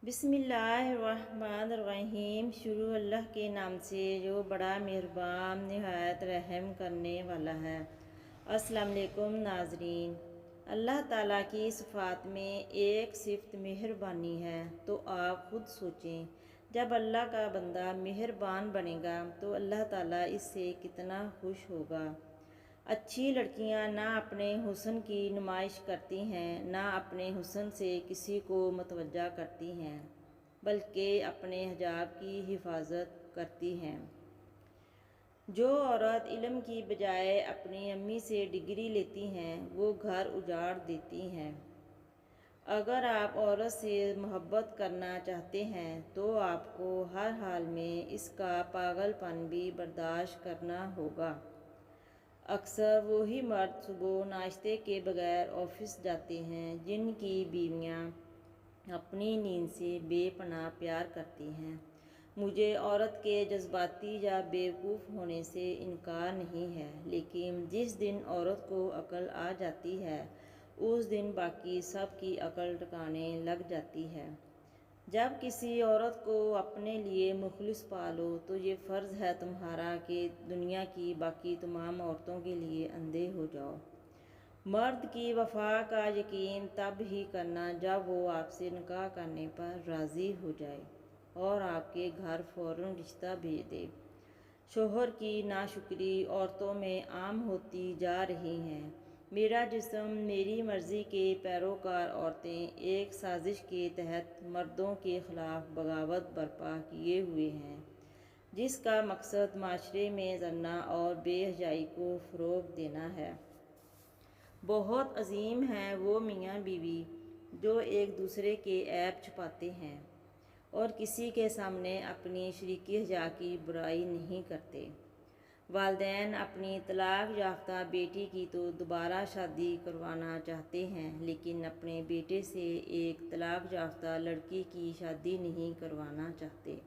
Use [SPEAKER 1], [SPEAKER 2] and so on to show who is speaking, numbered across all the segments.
[SPEAKER 1] बिस्मिल्लाहिर्रहमानिर्रहीम। शुरू अल्लाह के नाम से जो बड़ा मेहरबान निहायत रहम करने वाला है। अस्सलाम वालेकुम नाजरीन। अल्लाह ताला की सिफ़ात में एक सिफ़त मेहरबानी है, तो आप ख़ुद सोचें, जब अल्लाह का बंदा मेहरबान बनेगा तो अल्लाह ताला इससे कितना खुश होगा। अच्छी लड़कियां ना अपने हुस्न की नुमाइश करती हैं, ना अपने हुस्न से किसी को मतवज्जा करती हैं, बल्कि अपने हिजाब की हिफाजत करती हैं। जो औरत इल्म की बजाय अपनी अम्मी से डिग्री लेती हैं, वो घर उजाड़ देती हैं। अगर आप औरत से मोहब्बत करना चाहते हैं तो आपको हर हाल में इसका पागलपन भी बर्दाश्त करना होगा। अक्सर वही मर्द सुबह नाश्ते के बगैर ऑफिस जाते हैं, जिनकी बीवियां अपनी नींद से बेपनाह प्यार करती हैं। मुझे औरत के जज्बाती या बेवकूफ़ होने से इनकार नहीं है, लेकिन जिस दिन औरत को अकल आ जाती है उस दिन बाकी सब की अकल ठिकाने लग जाती है। जब किसी औरत को अपने लिए मुखलिस पालो तो ये फ़र्ज़ है तुम्हारा कि दुनिया की बाकी तमाम औरतों के लिए अंधे हो जाओ। मर्द की वफ़ा का यकीन तब ही करना जब वो आपसे निकाह करने पर राज़ी हो जाए और आपके घर फ़ौरन रिश्ता भेज दे। शोहर की नाशुक्री औरतों में आम होती जा रही हैं। मेरा जिस्म मेरी मर्ज़ी के पैरोकार औरतें एक साजिश के तहत मर्दों के ख़िलाफ़ बगावत बर्पा किए हुए हैं, जिसका मकसद माशरे में ज़ना और बेहयाई को फ़रोग़ देना है। बहुत अजीम हैं वो मियाँ बीवी जो एक दूसरे के ऐब छुपाते हैं और किसी के सामने अपनी शरीकी हजा की बुराई नहीं करते। वालिदैन अपनी तलाक याफ्ता बेटी की तो दोबारा शादी करवाना चाहते हैं, लेकिन अपने बेटे से एक तलाक याफ्ता लड़की की शादी नहीं करवाना चाहते।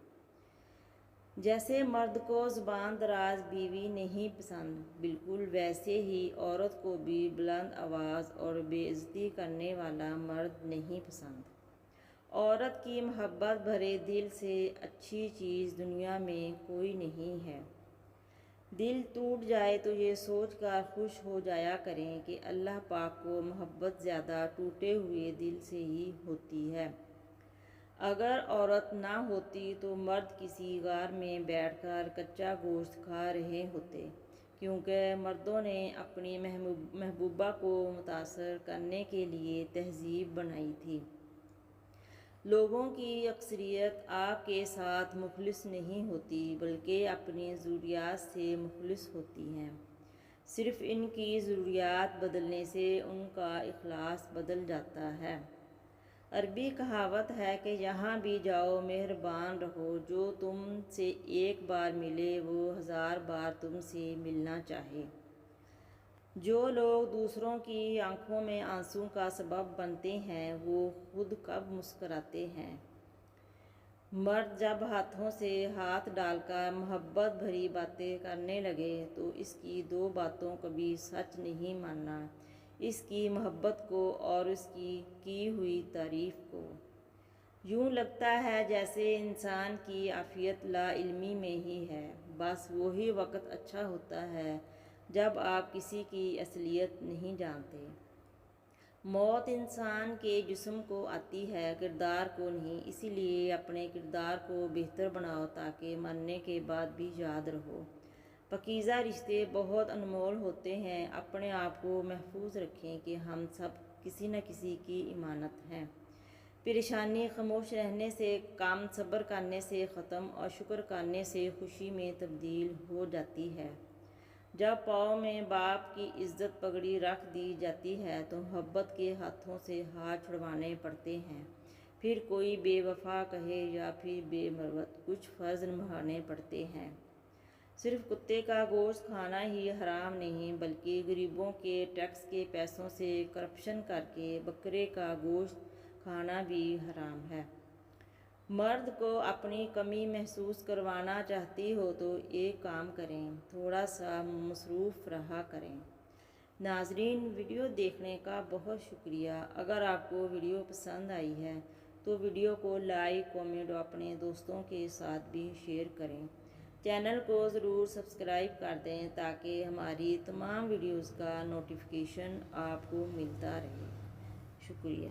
[SPEAKER 1] जैसे मर्द को ज़ुबान दराज बीवी नहीं पसंद, बिल्कुल वैसे ही औरत को भी बुलंद आवाज़ और बेइज्जती करने वाला मर्द नहीं पसंद। औरत की मोहब्बत भरे दिल से अच्छी चीज़ दुनिया में कोई नहीं है। दिल टूट जाए तो ये सोच कर खुश हो जाया करें कि अल्लाह पाक को मोहब्बत ज़्यादा टूटे हुए दिल से ही होती है। अगर औरत ना होती तो मर्द किसी गार में बैठकर कच्चा गोश्त खा रहे होते, क्योंकि मर्दों ने अपनी महबूबा को मुतासर करने के लिए तहजीब बनाई थी। लोगों की अक्सरियत आपके साथ मुखलिस नहीं होती, बल्कि अपनी ज़रूरियात से मुखलिस होती हैं। सिर्फ़ इनकी ज़रूरियात बदलने से उनका इखलास बदल जाता है। अरबी कहावत है कि जहाँ भी जाओ मेहरबान रहो, जो तुमसे एक बार मिले वो 1000 बार तुमसे मिलना चाहे। जो लोग दूसरों की आंखों में आंसू का सबब बनते हैं वो खुद कब मुस्कराते हैं। मर्द जब हाथों से हाथ डालकर मोहब्बत भरी बातें करने लगे तो इसकी दो बातों कभी सच नहीं मानना, इसकी मोहब्बत को और इसकी की हुई तारीफ़ को। यूँ लगता है जैसे इंसान की आफ़ियत लाइल्मी में ही है। बस वही वक्त अच्छा होता है जब आप किसी की असलियत नहीं जानते। मौत इंसान के जिस्म को आती है, किरदार को नहीं। इसीलिए अपने किरदार को बेहतर बनाओ ताकि मरने के बाद भी याद रहो। पकीज़ा रिश्ते बहुत अनमोल होते हैं। अपने आप को महफूज रखें कि हम सब किसी न किसी की इमानत हैं। परेशानी खामोश रहने से काम, सब्र करने से ख़त्म और शुक्र करने से खुशी में तब्दील हो जाती है। जब पाँव में बाप की इज़्ज़त पगड़ी रख दी जाती है तो मोहब्बत के हाथों से हाथ छुड़वाने पड़ते हैं। फिर कोई बेवफा कहे या फिर बेमरवत, कुछ फ़र्ज़ निभाने पड़ते हैं। सिर्फ कुत्ते का गोश्त खाना ही हराम नहीं, बल्कि गरीबों के टैक्स के पैसों से करप्शन करके बकरे का गोश्त खाना भी हराम है। मर्द को अपनी कमी महसूस करवाना चाहती हो तो एक काम करें, थोड़ा सा मसरूफ़ रहा करें। नाजरीन, वीडियो देखने का बहुत शुक्रिया। अगर आपको वीडियो पसंद आई है تو ویڈیو کو لائک کامنٹ اور اپنے دوستوں کے ساتھ بھی شیئر کریں۔ چینل کو ضرور سبسکرائب کر دیں تاکہ ہماری تمام ویڈیوز کا نوٹیفیکیشن آپ کو ملتا رہے۔ شکریہ۔